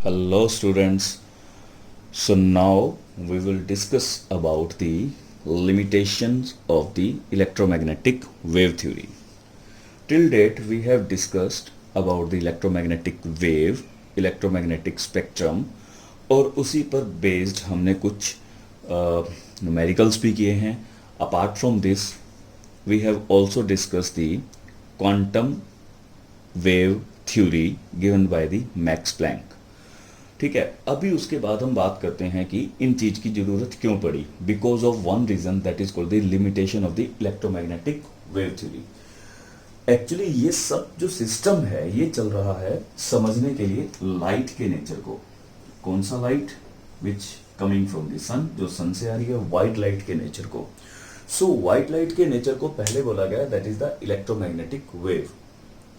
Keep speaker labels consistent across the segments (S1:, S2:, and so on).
S1: Hello students. So now we will discuss about the limitations of the electromagnetic wave theory. Till date we have discussed about the electromagnetic wave, electromagnetic spectrum और उसी पर based हमने कुछ numericals भी किए हैं. Apart from this we have also discussed the quantum wave theory given by the Max Planck. ठीक है. अभी उसके बाद हम बात करते हैं कि इन चीज की जरूरत क्यों पड़ी. Because of one reason that is called the limitation of the electromagnetic wave theory. Actually ये सब जो सिस्टम है ये चल रहा है समझने के लिए लाइट के नेचर को. कौन सा light? Which coming from the sun, जो सन से आ रही है. व्हाइट लाइट के नेचर को. सो व्हाइट लाइट के नेचर को पहले बोला गया that is the electromagnetic wave.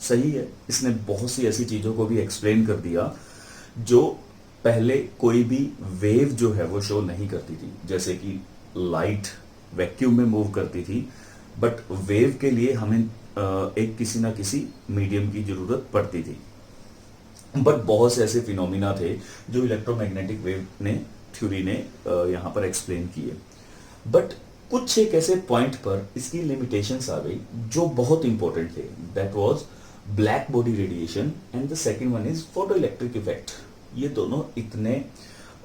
S1: सही है. इसने बहुत सी ऐसी चीजों को भी एक्सप्लेन कर दिया जो पहले कोई भी वेव जो है वो शो नहीं करती थी. जैसे कि लाइट वैक्यूम में मूव करती थी, बट वेव के लिए हमें एक किसी ना किसी मीडियम की जरूरत पड़ती थी. बट बहुत से ऐसे फिनोमिना थे जो इलेक्ट्रोमैग्नेटिक वेव ने थ्योरी ने यहाँ पर एक्सप्लेन किए. बट कुछ एक ऐसे पॉइंट पर इसकी लिमिटेशंस आ गई जो बहुत इंपॉर्टेंट थे. That was black body radiation and the second one is photo electric effect. ये दोनों इतने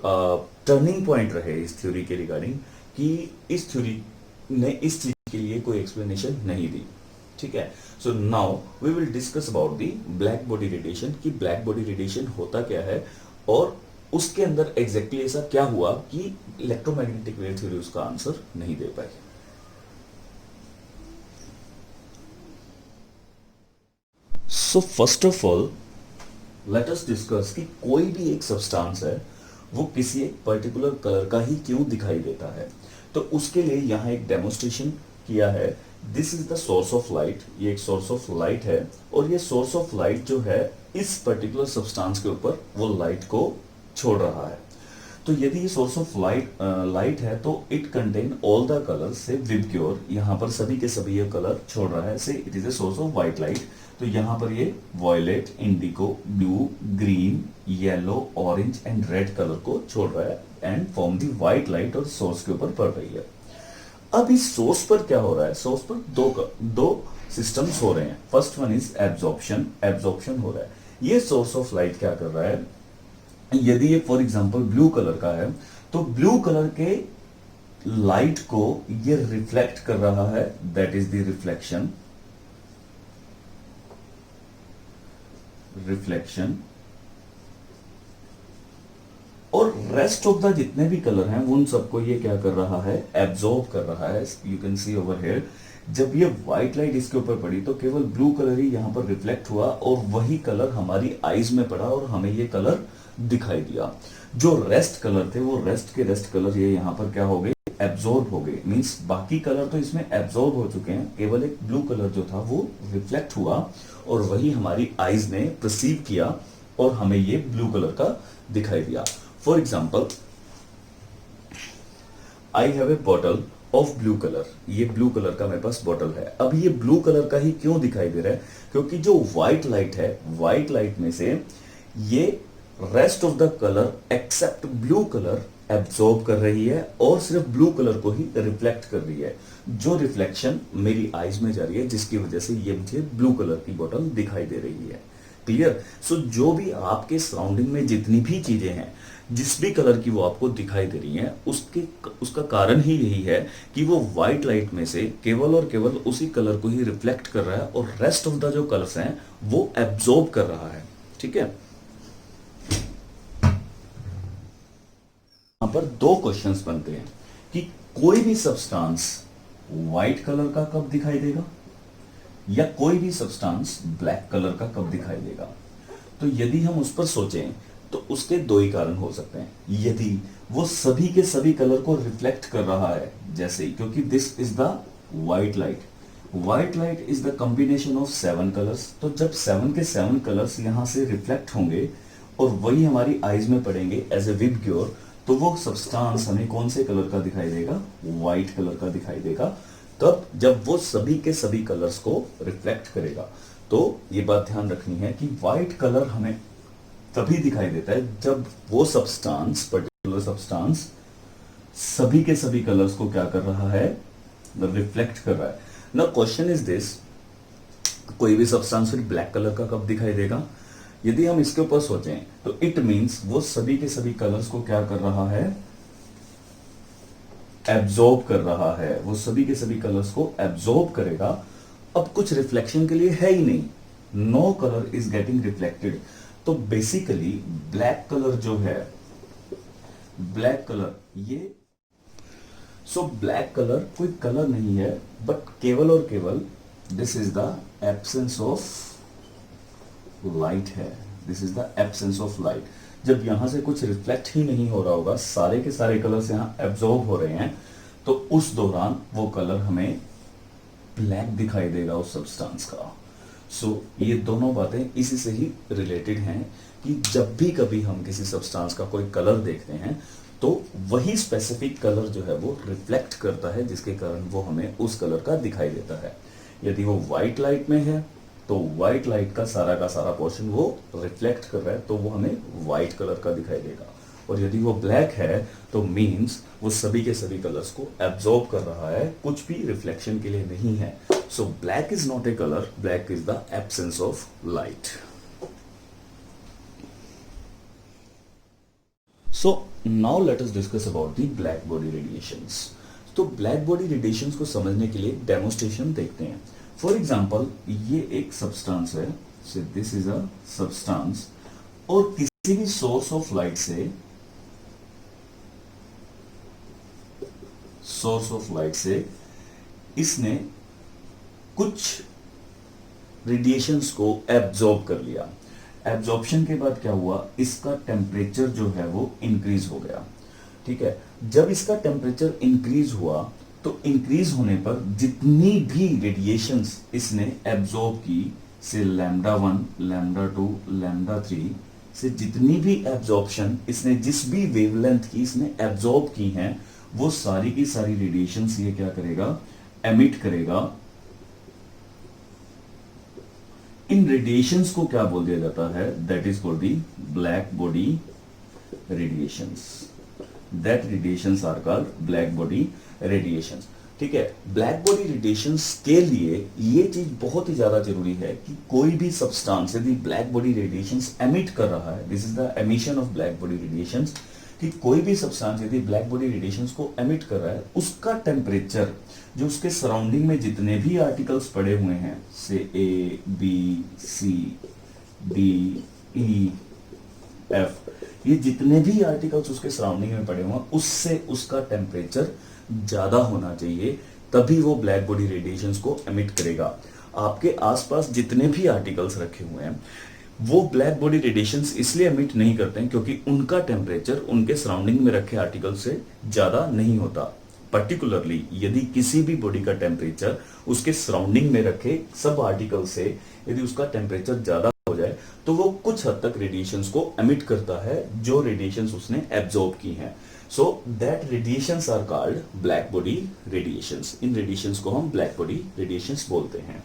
S1: टर्निंग पॉइंट रहे इस थ्योरी के रिगार्डिंग कि इस थ्योरी ने इस चीज के लिए कोई एक्सप्लेनेशन नहीं दी. ठीक है. So now we will discuss about the black body radiation कि ब्लैक बॉडी रेडिएशन होता क्या है और उसके अंदर एग्जैक्टली ऐसा क्या हुआ कि इलेक्ट्रोमैग्नेटिक वेव थ्योरी उसका आंसर नहीं दे पाई. So first of all let us discuss कि कोई भी एक सब्सटेंस है वो किसी एक पर्टिकुलर कलर का ही क्यों दिखाई देता है. तो उसके लिए यहाँ एक डेमोन्स्ट्रेशन किया है. This is the source of light. ये एक सोर्स ऑफ लाइट है और ये सोर्स ऑफ लाइट जो है इस पर्टिकुलर सब्सटेंस के ऊपर वो लाइट को छोड़ रहा है. तो यदि ये सोर्स ऑफ लाइट है तो it contain all the colours. से विबग्योर यहाँ पर सभी के सभी ये कलर छोड़ रहा है. Say it is a source of white light. तो यहाँ पर ये violet, indigo, blue, green, yellow, orange and red colour को छोड़ रहा है and form the white light और सोर्स के ऊपर पड़ रही है. अब इस सोर्स पर क्या हो रहा है? सोर्स पर दो सिस्टम्स हो रहे हैं. First one is absorption. Absorption हो रहा है. ये सोर्स ऑफ लाइट क्या कर रहा है? यदि ये फॉर एग्जांपल ब्लू कलर का है तो ब्लू कलर के लाइट को ये रिफ्लेक्ट कर रहा है. That is the reflection. और रेस्ट ऑफ द जितने भी कलर हैं उन सबको ये क्या कर रहा है? एब्जॉर्ब कर रहा है. You can see over here. जब ये व्हाइट लाइट इसके ऊपर पड़ी तो केवल ब्लू कलर ही यहां पर रिफ्लेक्ट हुआ और वही कलर हमारी आईज में पड़ा और हमें ये कलर दिखाई दिया. जो रेस्ट कलर थे वो रेस्ट के रेस्ट कलर ये यहां पर क्या हो गए? एब्जॉर्ब हो गए. मींस बाकी कलर तो इसमें एब्जॉर्ब हो चुके हैं. केवल एक ब्लू कलर जो था वो रिफ्लेक्ट हुआ और वही हमारी आईज ने परसीव किया और हमें ये ब्लू कलर का दिखाई दिया. For example I have a bottle of blue colour. ये ब्लू कलर का मेरे पास बॉटल है. अब ये ब्लू कलर का ही क्यों दिखाई दे रहा है? क्योंकि जो व्हाइट लाइट है, व्हाइट लाइट में से ये rest of the colour except blue colour absorb कर रही है और सिर्फ ब्लू कलर को ही रिफ्लेक्ट कर रही है. जो रिफ्लेक्शन मेरी आईज में जा रही है जिसकी वजह से ये मुझे ब्लू कलर की बॉटल दिखाई दे रही है. क्लियर? सो जो भी आपके सराउंडिंग में जितनी भी चीजें हैं, जिस भी कलर की वो आपको दिखाई दे रही हैं, उसका कारण ही यही है कि वो व्हाइट लाइट में से केवल और केवल उसी कलर को ही रिफ्लेक्ट कर रहा है और रेस्ट ऑफ द जो कलर्स हैं वो एब्जॉर्ब कर रहा है. ठीक है. यहां पर दो क्वेश्चंस बनते हैं कि कोई भी सब्सटेंस व्हाइट कलर का कब दिखाई देगा या कोई भी सब्सटेंस ब्लैक कलर का कब दिखाई देगा. तो यदि हम उस पर सोचें तो उसके दो ही कारण हो सकते हैं. यदि वो सभी के सभी कलर को रिफ्लेक्ट कर रहा है, जैसे क्योंकि this is the white light. White light is the combination of 7 colours. तो जब 7 के 7 कलर्स यहां से रिफ्लेक्ट होंगे और वही हमारी आईज में पड़ेंगे एज ए विबग्योर, तो वो सब्सटेंस हमें कौन से कलर का दिखाई देगा? व्हाइट कलर का दिखाई देगा. तब जब वो सभी के सभी कलर्स को रिफ्लेक्ट करेगा. तो ये बात ध्यान रखनी है कि व्हाइट कलर हमें तभी दिखाई देता है जब वो सब्सटेंस, पर्टिकुलर सब्सटेंस सभी के सभी कलर्स को क्या कर रहा है, रिफ्लेक्ट कर रहा है। नाउ क्वेश्चन इज दिस, कोई भी सब्सटेंस फिर ब्लैक कलर का कब दिखाई देगा? यदि हम इसके ऊपर सोचें तो इट मींस वो सभी के सभी कलर्स को क्या कर रहा है, एब्जॉर्ब कर रहा है। वो सभी के सभी कलर्स को एब्जॉर्ब करेगा। अब कुछ रिफ्लेक्शन के लिए है ही नहीं, no colour is getting reflected. तो बेसिकली ब्लैक कलर जो है, ब्लैक कलर ये, सो ब्लैक कलर कोई कलर नहीं है, बट केवल और केवल this is the absence of light है। This is the absence of light. जब यहां से कुछ रिफ्लेक्ट ही नहीं हो रहा होगा, सारे के सारे कलर्स यहां एब्जॉर्ब हो रहे हैं, तो उस दौरान वो कलर हमें ब्लैक दिखाई देगा उस सब्सटेंस का। सो ये दोनों बातें इसी से ही रिलेटेड हैं कि जब भी कभी हम किसी सब्सटेंस का कोई कलर देखते हैं तो वही स्पेसिफिक कलर जो है वो रिफ्लेक्ट करता है, जिसके कारण वो हमें उस कलर का दिखाई देता है। यदि वो व्हाइट लाइट में है तो व्हाइट लाइट का सारा पोर्शन वो रिफ्लेक्ट कर रहा है, तो वो हमें व्हाइट कलर का दिखाई देगा। और यदि वो ब्लैक है तो मीन्स वो सभी के सभी कलर्स को एब्जॉर्ब कर रहा है, कुछ भी रिफ्लेक्शन के लिए नहीं है। So black is not a colour, black is the absence of light. So now let us discuss about the black body radiations. तो ब्लैक बॉडी रेडिएशंस को समझने के लिए डेमोस्ट्रेशन देखते हैं। फॉर एग्जांपल ये एक सब्सटेंस है, so this is a substance, और किसी भी सोर्स ऑफ लाइट से इसने कुछ रेडिएशंस को एब्जॉर्ब कर लिया। एब्जॉर्प्शन के बाद क्या हुआ, इसका टेम्परेचर जो है वो इंक्रीज हो गया। ठीक है, जब इसका टेम्परेचर इंक्रीज हुआ तो इंक्रीज होने पर जितनी भी रेडिएशंस इसने एब्जॉर्ब की, से लैम्डा 1, लैम्डा 2, लैम्डा 3 से जितनी भी एब्जॉर्प्शन इसने जिस भी वेवलेंथ की इसने एब्जॉर्ब की हैं, वो सारी की सारी रेडिएशंस ये क्या करेगा, एमिट करेगा। इन रेडिएशंस को क्या बोल दिया जाता है, that is called the black body radiations. That radiations are called black body radiations. ठीक है, ब्लैक बॉडी रेडिएशंस के लिए ये चीज बहुत ही ज्यादा जरूरी है कि कोई भी सब्सटेंस यदि ब्लैक बॉडी रेडिएशंस एमिट कर रहा है, this is the emission of black body radiations, कि कोई भी सब्सटेंस यदि ब्लैक बॉडी रेडिएशंस को एमिट कर रहा है, उसका टेम्परेचर जो उसके सराउंडिंग में जितने भी आर्टिकल्स पड़े हुए हैं, say A B C D E F, ये जितने भी आर्टिकल्स उसके सराउंडिंग में पड़े हुए हैं, उससे उसका टेम्परेचर ज्यादा होना चाहिए, तभी वो ब्लैक बॉडी रेडिएशंस को एमिट करेगा। आपके आसपास जितने भी आर्टिकल्स रखे हुए हैं वो ब्लैक बॉडी रेडिएशंस इसलिए एमिट नहीं करते हैं क्योंकि उनका टेम्परेचर उनके सराउंडिंग में रखे आर्टिकल से ज्यादा नहीं होता। पर्टिकुलरली यदि किसी भी बॉडी का टेम्परेचर उसके सराउंडिंग में रखे सब आर्टिकल से यदि उसका टेम्परेचर ज्यादा हो जाए तो वो कुछ हद तक रेडिएशंस को एमिट करता है, जो रेडिएशंस उसने एब्जॉर्ब की हैं। So that radiations are called black body radiations. इन रेडिएशंस को हम ब्लैक बॉडी रेडिएशंस बोलते हैं।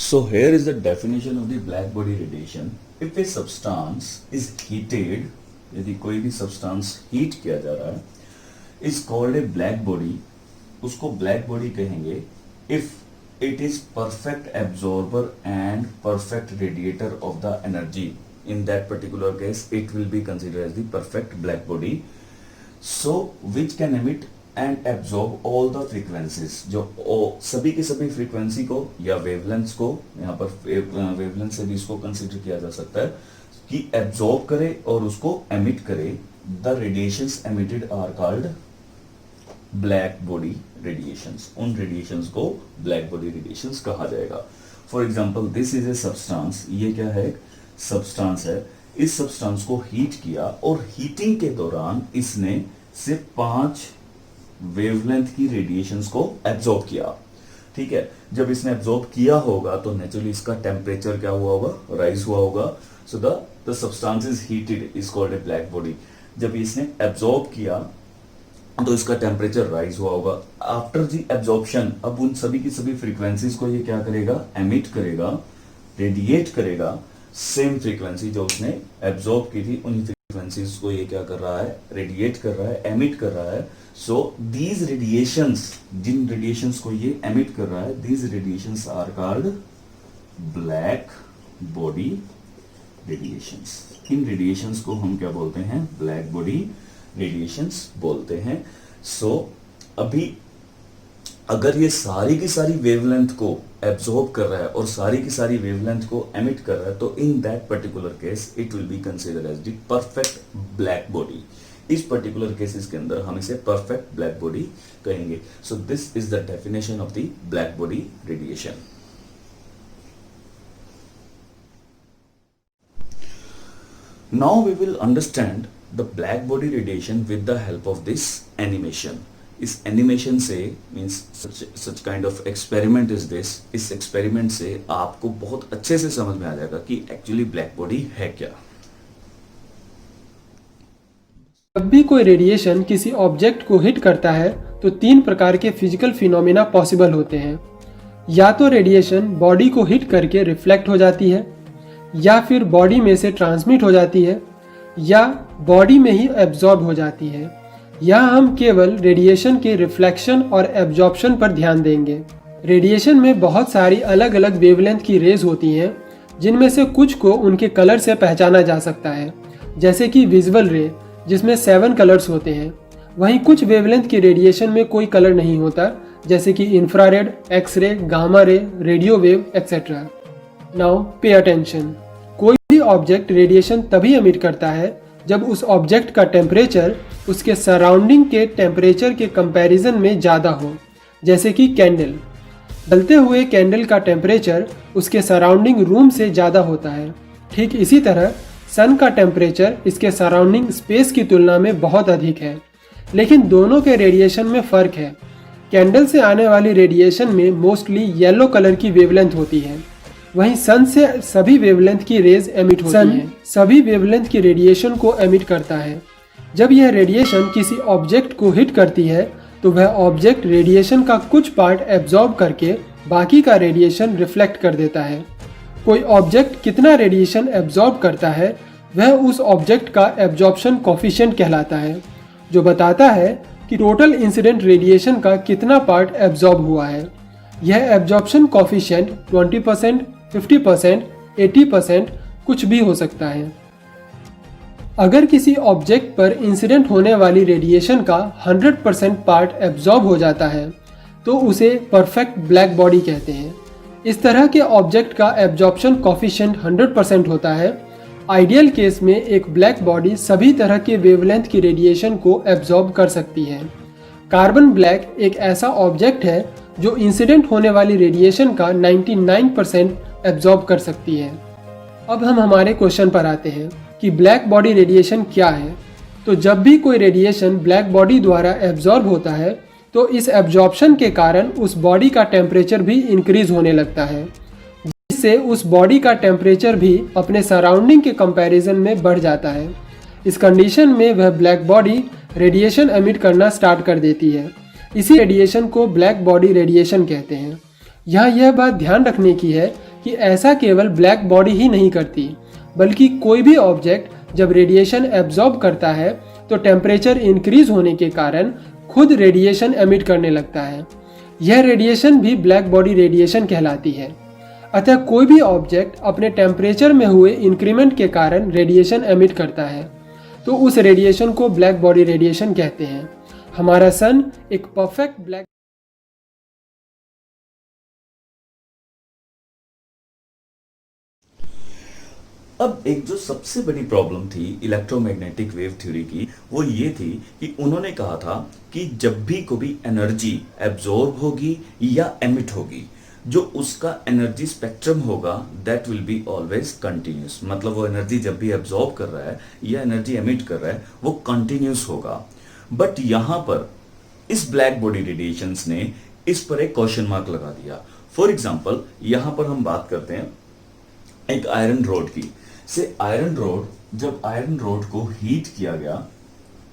S1: So here is the definition of the black body radiation. If a substance is heated, यदि कोई भी substance heat किया जा रहा है, is called a black body, उसको black body कहेंगे if it is perfect absorber and perfect radiator of the energy. In that particular case, it will be considered as the perfect black body. So which can emit and absorb all the frequencies, जो सभी की सभी frequency को या wavelengths को, यहाँ पर wavelength से भी इसको कंसीडर किया जा सकता है, कि एब्जॉर्ब करे और उसको एमिट करे। The radiations emitted are called black body radiations. उन रेडिएशंस को ब्लैक बॉडी रेडिएशंस कहा जाएगा। For example this is a substance, ये क्या है, सब्सटेंस है। इस सब्सटेंस को हीट किया और हीटिंग के दौरान इसने सिर्फ 5 वेवलेंथ की रेडिएशंस को एब्जॉर्ब किया। ठीक है, जब इसने एब्जॉर्ब किया होगा तो नेचुरली इसका टेम्परेचर क्या हुआ होगा, राइज हुआ होगा। So the substance is heated, is called a black body. जब इसने एब्जॉर्ब किया तो इसका टेम्परेचर राइज हुआ होगा। आफ्टर दी एब्जॉर्प्शन अब उन सभी की सभी फ्रीक्वेंसीज को ये क्या करेगा, एमिट करेगा, रेडिएट करेगा। सेम फ्रीक्वेंसी जो उसने एब्जॉर्ब की थी उन्हीं फ्रीक्वेंसीज को ये क्या कर रहा है, रेडिएट कर रहा है, एमिट कर रहा है। सो दीज रेडिएशंस, जिन रेडिएशंस को ये एमिट कर रहा है, these radiations are called black body radiations. इन रेडिएशंस को हम क्या बोलते हैं, ब्लैक बॉडी रेडिएशंस बोलते हैं। सो अभी अगर ये सारी की सारी वेवलेंथ को एब्जॉर्ब कर रहा है और सारी की सारी वेवलेंथ को एमिट कर रहा है, तो in that particular case it will be considered as the perfect black body. इस पर्टिकुलर केसेस के अंदर हम इसे परफेक्ट ब्लैक बॉडी कहेंगे। So this is the definition of the black body radiation. Now we will understand the black body radiation with the help of this animation. इस animation से means such kind of experiment is this, इस experiment से आपको बहुत अच्छे से समझ में आ जाएगा कि एक्चुअली ब्लैक बॉडी है क्या।
S2: जब भी कोई रेडिएशन किसी ऑब्जेक्ट को हिट करता है तो 3 प्रकार के फिजिकल फिनोमेना पॉसिबल होते हैं। या तो रेडिएशन बॉडी को हिट करके रिफ्लेक्ट हो जाती है, या फिर बॉडी में से ट्रांसमिट हो जाती है, या बॉडी में ही एब्जॉर्ब हो जाती है। यहाँ हम केवल रेडिएशन के रिफ्लेक्शन और एब्जॉर्प्शन पर ध्यान देंगे। रेडिएशन में बहुत सारी अलग अलग वेवलेंथ की रेज होती हैं, जिनमें से कुछ को उनके कलर से पहचाना जा सकता है, जैसे कि विजुअल रे जिसमें 7 कलर्स होते हैं। वहीं कुछ वेवलेंथ के रेडिएशन में कोई कलर नहीं होता, जैसे कि infrared, X ray, gamma ray, radio wave etcetera. Now pay attention. कोई भी ऑब्जेक्ट रेडिएशन तभी एमिट करता है जब उस ऑब्जेक्ट का टेम्परेचर उसके सराउंडिंग के टेम्परेचर के कंपैरिजन में ज़्यादा हो, जैसे कि कैंडल। जलते हुए कैंडल का टेम्परेचर उसके सराउंडिंग रूम से ज़्यादा होता है। ठीक इसी तरह सन का टेम्परेचर इसके सराउंडिंग स्पेस की तुलना में बहुत अधिक है, लेकिन दोनों के रेडिएशन में फ़र्क है। कैंडल से आने वाली रेडिएशन में मोस्टली येलो कलर की वेवलेंथ होती है, वहीं सन से सभी वेवलेंथ की रेज एमिट होती हैं। सभी वेवलेंथ की रेडिएशन को एमिट करता है। जब यह रेडिएशन किसी ऑब्जेक्ट को हिट करती है तो वह ऑब्जेक्ट रेडिएशन का कुछ पार्ट एब्जॉर्ब करके बाकी का रेडिएशन रिफ्लेक्ट कर देता है। कोई ऑब्जेक्ट कितना रेडिएशन एब्जॉर्ब करता है वह उस ऑब्जेक्ट का एब्जॉर्प्शन कोफिशिएंट कहलाता है, जो बताता है कि टोटल इंसिडेंट रेडिएशन का कितना पार्ट एब्जॉर्ब हुआ है। यह एब्जॉर्प्शन कोफिशिएंट 20%, 50%, 80% कुछ भी हो सकता है। अगर किसी ऑब्जेक्ट पर इंसिडेंट होने वाली रेडिएशन का 100% पार्ट एब्जॉर्ब हो जाता है तो उसे परफेक्ट ब्लैक बॉडी कहते हैं। इस तरह के ऑब्जेक्ट का एब्जॉर्प्शन कोफिशिएंट 100% होता है। आइडियल केस में एक ब्लैक बॉडी सभी तरह के वेवलेंथ की रेडिएशन को एब्जॉर्ब कर सकती है। कार्बन ब्लैक एक ऐसा ऑब्जेक्ट है जो इंसिडेंट होने वाली रेडिएशन का 99% एब्जॉर्ब कर सकती है। अब हम हमारे क्वेश्चन पर आते हैं कि ब्लैक बॉडी रेडिएशन क्या है। तो जब भी कोई रेडिएशन ब्लैक बॉडी द्वारा एब्जॉर्ब होता है तो इस एब्जॉर्प्शन के कारण उस बॉडी का टेम्परेचर भी इंक्रीज होने लगता है, जिससे उस बॉडी का टेम्परेचर भी अपने सराउंडिंग के कंपैरिजन में बढ़ जाता है। इस कंडीशन में वह ब्लैक बॉडी रेडिएशन एमिट करना स्टार्ट कर देती है। इसी रेडिएशन को ब्लैक बॉडी रेडिएशन कहते हैं। यहाँ यह बात ध्यान रखने की है कि ऐसा केवल ब्लैक बॉडी ही नहीं करती, बल्कि कोई भी ऑब्जेक्ट जब रेडिएशन एब्जॉर्ब करता है तो टेम्परेचर इंक्रीज होने के कारण खुद रेडिएशन एमिट करने लगता है। यह रेडिएशन भी ब्लैक बॉडी रेडिएशन कहलाती है। अतः कोई भी ऑब्जेक्ट अपने टेम्परेचर में हुए इंक्रीमेंट के कारण रेडिएशन एमिट करता है, तो उस रेडिएशन को ब्लैक बॉडी रेडिएशन कहते हैं। हमारा सन एक परफेक्ट ब्लैक
S1: अब एक जो सबसे बड़ी प्रॉब्लम थी इलेक्ट्रोमैग्नेटिक वेव थ्योरी की, वो ये थी कि उन्होंने कहा था कि जब भी कोई एनर्जी एब्जॉर्ब होगी या एमिट होगी, जो उसका एनर्जी स्पेक्ट्रम होगा that will be always continuous. मतलब वो एनर्जी जब भी एब्जॉर्ब कर रहा है या एनर्जी एमिट कर रहा है वो कंटिन्यूस होगा। बट यहां पर इस ब्लैक बॉडी रेडिएशंस ने इस पर एक क्वेश्चन मार्क लगा दिया। फॉर एग्जाम्पल यहां पर हम बात करते हैं एक आयरन रोड की। से आयरन रोड, जब आयरन रोड को हीट किया गया,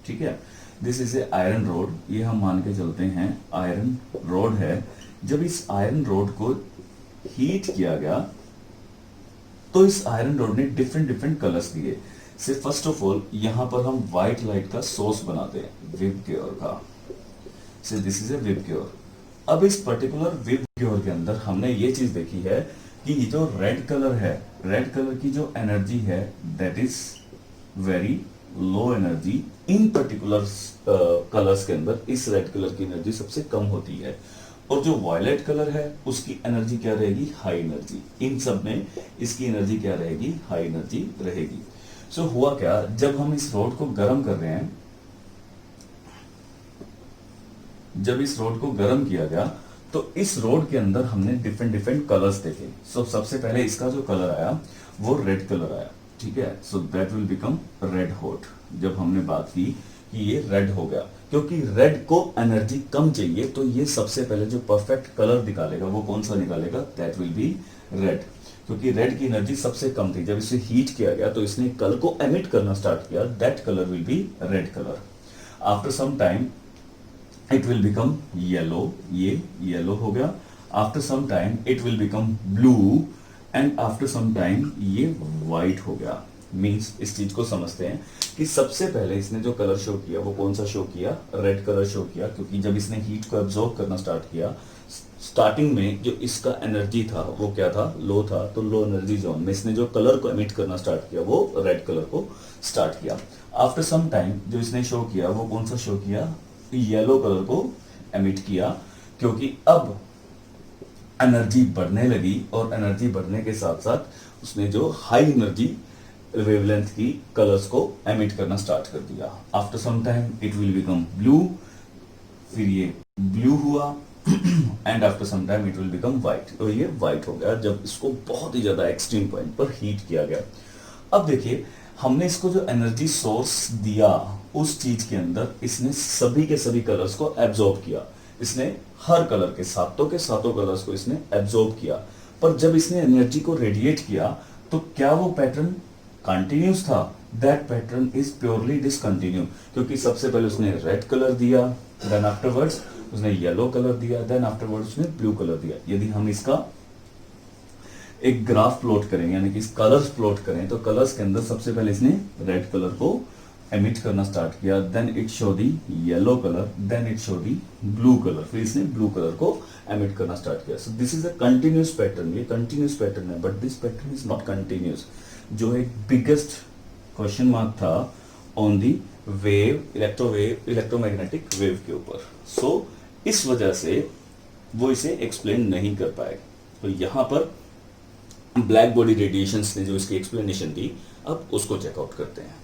S1: ठीक है, this is A iron rod, ये हम मान के चलते हैं आयरन रोड है। जब इस आयरन रोड को हीट किया गया तो इस आयरन रोड ने डिफरेंट डिफरेंट कलर्स दिए। से फर्स्ट ऑफ ऑल यहां पर हम व्हाइट लाइट का सोर्स बनाते हैं विबग्योर का। से दिस इज ए विबग्योर। अब इस पर्टिकुलर विबग्योर के अंदर हमने ये चीज देखी है कि ये जो रेड कलर है, रेड कलर की जो एनर्जी है that is very low energy. In particular colours के अंदर इस रेड कलर की एनर्जी सबसे कम होती है, और जो वायलेट कलर है उसकी एनर्जी क्या रहेगी, हाई एनर्जी। इन सब में इसकी एनर्जी क्या रहेगी, हाई एनर्जी रहेगी। सो हुआ क्या, जब हम इस रोड को गर्म कर रहे हैं, जब इस रोड को गर्म किया गया तो इस रोड के अंदर हमने डिफरेंट डिफरेंट कलर्स देखे। सो सबसे पहले इसका जो कलर आया वो रेड कलर आया, ठीक है। So that will become red hot. जब हमने बात की कि ये रेड हो गया, क्योंकि रेड को एनर्जी कम चाहिए, तो ये सबसे पहले जो परफेक्ट कलर निकालेगा वो कौन सा निकालेगा, दैट विल बी रेड। क्योंकि रेड की एनर्जी सबसे कम थी, जब इसे हीट किया गया तो इसने कलर को एमिट करना स्टार्ट किया, that colour will be red colour. After some time it will become yellow, ये येलो हो गया। After some time it will become blue, and after some time ये व्हाइट हो गया। मींस इस चीज को समझते हैं कि सबसे पहले इसने जो कलर शो किया वो कौन सा शो किया, रेड कलर शो किया। क्योंकि जब इसने हीट को एब्जॉर्ब करना स्टार्ट किया, स्टार्टिंग में जो इसका एनर्जी था वो क्या था, लो था, तो लो एनर्जी जोन में इसने जो कलर को एमिट करना स्टार्ट किया वो रेड कलर को स्टार्ट किया। आफ्टर सम टाइम जो इसने शो किया वो कौन सा शो किया, येलो कलर को एमिट किया। क्योंकि अब एनर्जी बढ़ने लगी, और एनर्जी बढ़ने के साथ साथ उसने जो हाई एनर्जी वेवलेंथ की कलर्स को एमिट करना स्टार्ट कर दिया। After some time it will become blue, फिर ये ब्लू हुआ, and after some time it will become white, तो ये व्हाइट हो गया जब इसको बहुत ही ज्यादा एक्सट्रीम पॉइंट पर हीट किया गया। अब देखिए हमने इसको जो एनर्जी सोर्स दिया उस चीज के अंदर इसने सभी के सभी कलर्स को एब्जॉर्ब किया। इसने हर कलर के सातों कलर्स को इसने एब्जॉर्ब किया। पर जब इसने एनर्जी को रेडिएट किया तो क्या वो पैटर्न कंटिन्यूस था, that pattern is purely discontinue. क्योंकि सबसे पहले उसने रेड कलर दिया, देन आफ्टरवर्ड्स उसने येलो कलर दिया, देन आफ्टरवर्ड्स उसने ब्लू कलर दिया। यदि हम इसका एक ग्राफ प्लॉट करें, यानी कि कलर्स प्लॉट करें, तो कलर्स के अंदर सबसे पहले इसने रेड कलर को एमिट करना स्टार्ट किया, then it show the yellow colour, then it show the blue colour, फिर इसने ब्लू कलर को एमिट करना स्टार्ट किया। So this is a continuous pattern, ये कंटिन्यूस पैटर्न है, but this pattern is not continuous, जो एक बिगेस्ट क्वेश्चन मार्क था on the wave, electromagnetic wave के ऊपर। सो इस वजह से वो इसे एक्सप्लेन नहीं कर पाए। तो यहां पर ब्लैक बॉडी रेडिएशंस ने जो इसकी एक्सप्लेनेशन दी, अब उसको चेकआउट करते हैं।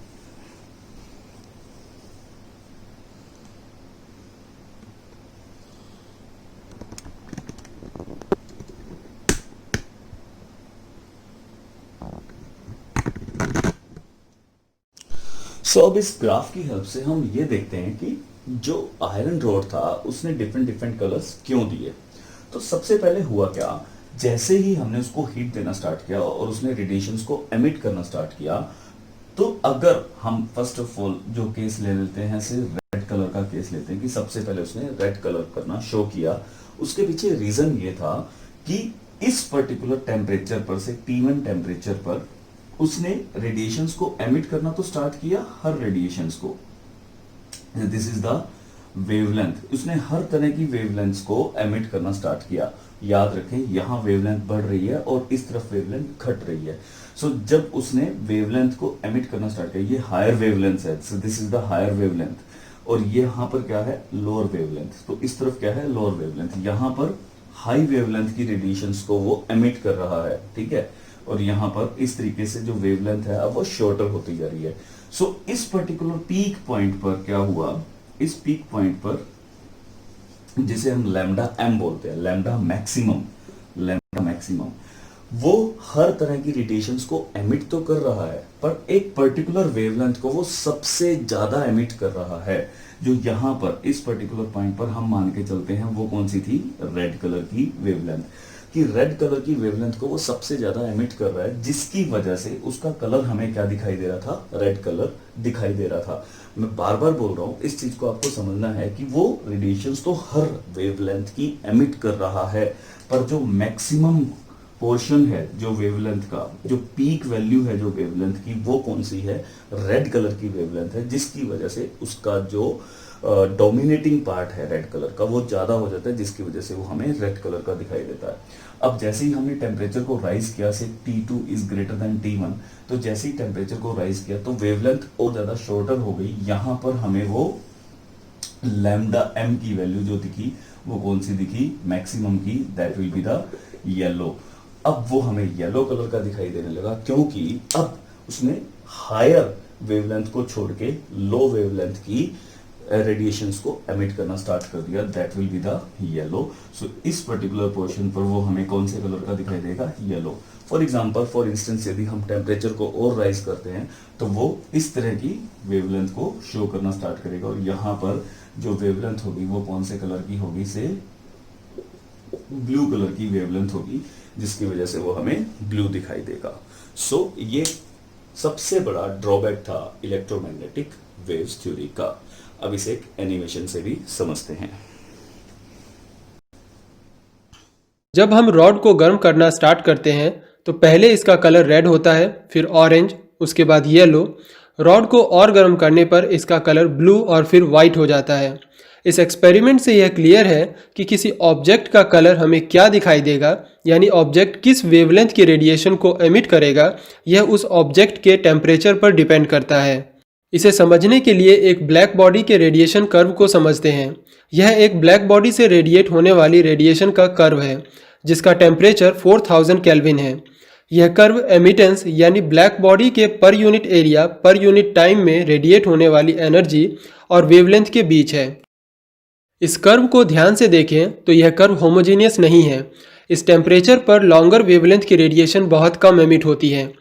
S1: सो अब इस ग्राफ की हेल्प से हम ये देखते हैं कि जो आयरन रॉड था उसने डिफरेंट डिफरेंट कलर्स क्यों दिए। तो सबसे पहले हुआ क्या, जैसे ही हमने उसको हीट देना स्टार्ट किया और उसने रेडिएशंस को एमिट करना स्टार्ट किया, तो अगर हम फर्स्ट ऑफ ऑल जो केस ले लेते हैं, सिर्फ रेड कलर का केस लेते हैं कि सबसे पहले उसने रेड कलर करना शो किया। उसके पीछे रीजन ये था कि इस पर्टिकुलर टेम्परेचर पर से T1 टेम्परेचर पर उसने रेडिएशंस को एमिट करना तो स्टार्ट किया, हर रेडिएशंस को। दिस इज द वेवलेंथ, उसने हर तरह की वेवलेंथ्स को एमिट करना स्टार्ट किया। याद रखें यहां वेवलेंथ बढ़ रही है और इस तरफ वेवलेंथ घट रही है। सो जब उसने वेवलेंथ को एमिट करना स्टार्ट किया, ये हायर वेवलेंथ है, so this is the higher wavelength, और ये यहां पर क्या है, लोअर वेवलेंथ। तो इस तरफ क्या है, लोअर वेवलेंथ। यहां पर हाई वेवलेंथ की रेडिएशंस को वो एमिट कर रहा है, ठीक है। और यहां पर इस तरीके से जो वेवलेंथ है अब वो शॉर्टर होती जा रही है। सो इस पर्टिकुलर पीक पॉइंट पर क्या हुआ, इस पीक पॉइंट पर जिसे हम लैम्डा एम बोलते हैं, लैम्डा मैक्सिमम, वो हर तरह की रेडिएशंस को एमिट तो कर रहा है, पर एक पर्टिकुलर वेवलेंथ को वो सबसे ज्यादा एमिट कर रहा है। जो यहां पर इस पर्टिकुलर पॉइंट पर हम मान के चलते हैं वो कौन सी थी, रेड कलर की वेवलेंथ, कि रेड कलर की वेवलेंथ को वो सबसे ज्यादा एमिट कर रहा है, जिसकी वजह से उसका कलर हमें क्या दिखाई दे रहा था, रेड कलर दिखाई दे रहा था। मैं बार बार बोल रहा हूँ, इस चीज को आपको समझना है कि वो रेडिएशंस तो हर वेवलेंथ की एमिट कर रहा है, पर जो मैक्सिमम पोर्शन है जो वेवलेंथ का, जो पीक वैल्यू है जो वेवलेंथ की, वो कौन सी है? रेड कलर की वेवलेंथ है, जिसकी वजह से उसका जो डोमिनेटिंग पार्ट है रेड कलर का वो ज्यादा हो जाता है, जिसकी वजह से वो हमें रेड कलर का दिखाई देता है। अब जैसे ही हमने टेम्परेचर को राइज किया से T2 is greater than T1, तो जैसे ही टेम्परेचर को राइज किया तो वेवलेंथ और ज्यादा शॉर्टर हो गई। यहां पर हमें वो लैम्डा m की वैल्यू जो दिखी वो कौन सी दिखी? मैक्सिमम की, that will be the yellow. अब वो हमें येलो कलर का दिखाई देने लगा, क्योंकि अब उसने हायर वेवलेंथ को छोड़ के लो वेवलेंथ की रेडिएशंस को एमिट करना स्टार्ट कर दिया, that will be the yellow. So इस पर्टिकुलर पोर्शन पर वो हमें कौन से कलर का दिखाई देगा? Yellow. For example, for instance, यदि हम टेम्परेचर को और राइज करते हैं तो वो इस तरह की वेवलेंथ को शो करना स्टार्ट करेगा, और यहाँ पर जो वेवलेंथ होगी वो कौन से कलर की होगी? से ब्लू कलर की वेवलेंथ होगी, जिसकी वजह से वो हमें ब्लू दिखाई देगा। सो ये सबसे बड़ा ड्रॉबैक था इलेक्ट्रोमैग्नेटिक वेव्स थ्योरी का। अब इसे एक एनिमेशन से भी समझते हैं।
S2: जब हम रॉड को गर्म करना स्टार्ट करते हैं तो पहले इसका कलर रेड होता है, फिर ऑरेंज, उसके बाद येलो। रॉड को और गर्म करने पर इसका कलर ब्लू और फिर वाइट हो जाता है। इस एक्सपेरिमेंट से यह क्लियर है कि किसी ऑब्जेक्ट का कलर हमें क्या दिखाई देगा, यानी ऑब्जेक्ट किस वेवलेंथ की रेडिएशन को एमिट करेगा, यह उस ऑब्जेक्ट के टेम्परेचर पर डिपेंड करता है। इसे समझने के लिए एक ब्लैक बॉडी के रेडिएशन कर्व को समझते हैं। यह एक ब्लैक बॉडी से रेडिएट होने वाली रेडिएशन का कर्व है, जिसका टेम्परेचर 4000 केल्विन है। यह कर्व एमिटेंस यानी ब्लैक बॉडी के per unit area per unit time में रेडिएट होने वाली एनर्जी और वेवलेंथ के बीच है। इस कर्व को ध्यान से देखें तो यह कर्व होमोजीनियस नहीं है। इस टेम्परेचर पर लॉन्गर वेवलेंथ की रेडिएशन बहुत कम एमिट होती है।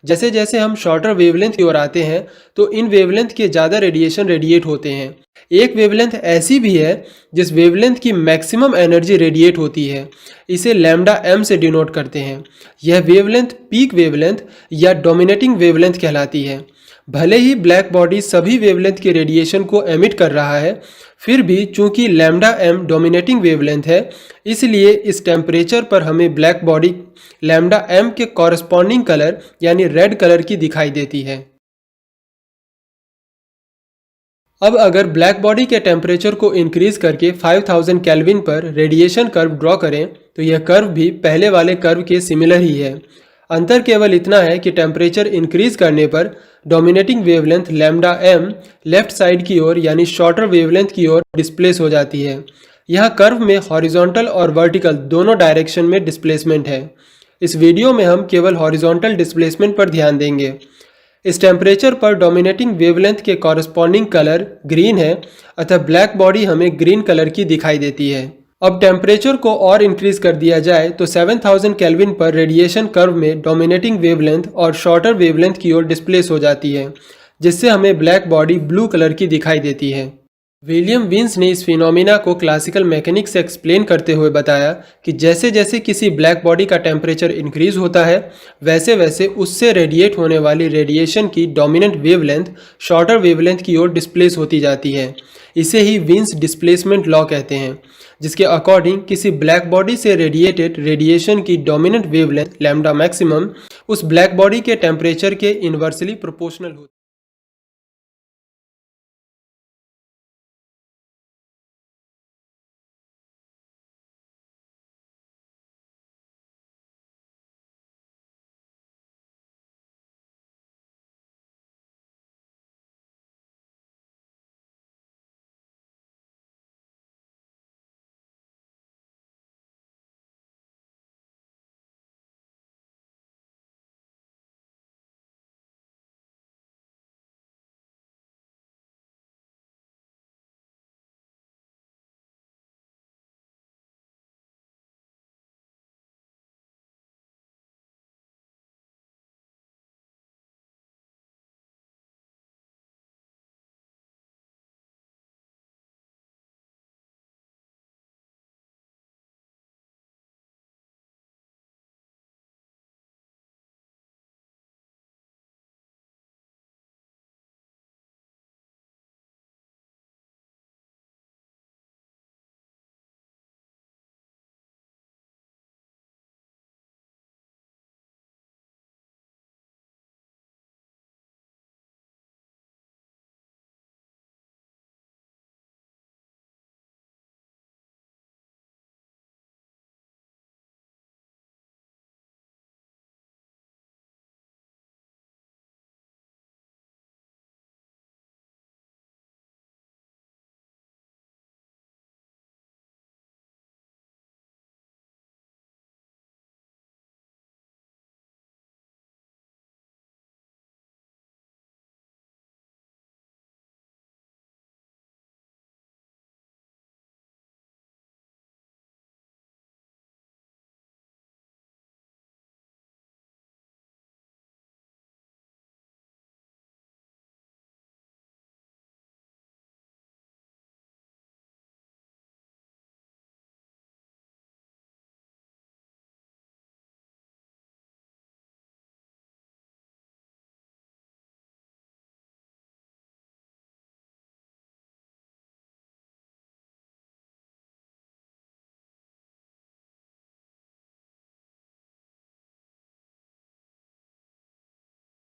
S2: जैसे जैसे हम शॉर्टर वेवलेंथ की ओर आते हैं तो इन वेवलेंथ के ज़्यादा रेडिएशन रेडिएट होते हैं। एक वेवलेंथ ऐसी भी है जिस वेवलेंथ की मैक्सिमम एनर्जी रेडिएट होती है, इसे लैम्डा m से डिनोट करते हैं। यह वेवलेंथ पीक वेवलेंथ या डोमिनेटिंग वेवलेंथ कहलाती है। भले ही ब्लैक बॉडी सभी वेवलेंथ के रेडिएशन को एमिट कर रहा है, फिर भी चूंकि लैम्डा m डोमिनेटिंग वेवलेंथ है, इसलिए इस टेम्परेचर पर हमें ब्लैक बॉडी लैम्डा m के कॉरस्पॉन्डिंग कलर यानी रेड कलर की दिखाई देती है। अब अगर ब्लैक बॉडी के टेम्परेचर को इंक्रीज करके 5000 केल्विन पर रेडिएशन कर्व ड्रॉ करें तो यह कर्व भी पहले वाले कर्व के सिमिलर ही है। अंतर केवल इतना है कि टेम्परेचर इंक्रीज करने पर dominating wavelength lambda m left side की ओर यानी शॉर्टर वेवलेंथ की ओर डिस्प्लेस हो जाती है। यह कर्व में हॉरिजॉन्टल और वर्टिकल दोनों डायरेक्शन में डिस्प्लेसमेंट है। इस वीडियो में हम केवल हॉरिजॉन्टल डिस्प्लेसमेंट पर ध्यान देंगे। इस टेम्परेचर पर डोमिनेटिंग वेवलेंथ के कॉरस्पॉन्डिंग कलर ग्रीन है, अतः ब्लैक बॉडी हमें ग्रीन कलर की दिखाई देती है। अब टेम्परेचर को और इंक्रीज कर दिया जाए तो 7000 केल्विन पर रेडिएशन कर्व में डोमिनेटिंग वेवलेंथ और शॉर्टर वेवलेंथ की ओर डिस्प्लेस हो जाती है, जिससे हमें ब्लैक बॉडी ब्लू कलर की दिखाई देती है। विलियम विंस ने इस फिनोमिना को क्लासिकल मैकेनिक्स से एक्सप्लेन करते हुए बताया कि जैसे जैसे किसी ब्लैक बॉडी का टेम्परेचर इंक्रीज होता है, वैसे वैसे उससे रेडिएट होने वाली रेडिएशन की डोमिनेंट वेवलेंथ शॉर्टर वेवलेंथ की ओर डिस्प्लेस होती जाती है। इसे ही विंस डिस्प्लेसमेंट लॉ कहते हैं, जिसके अकॉर्डिंग किसी ब्लैक बॉडी से रेडिएटेड रेडिएशन की डोमिनेंट वेवलेंथ लैम्डा मैक्सिमम उस ब्लैक बॉडी के टेम्परेचर के इन्वर्सली प्रोपोर्शनल होती है।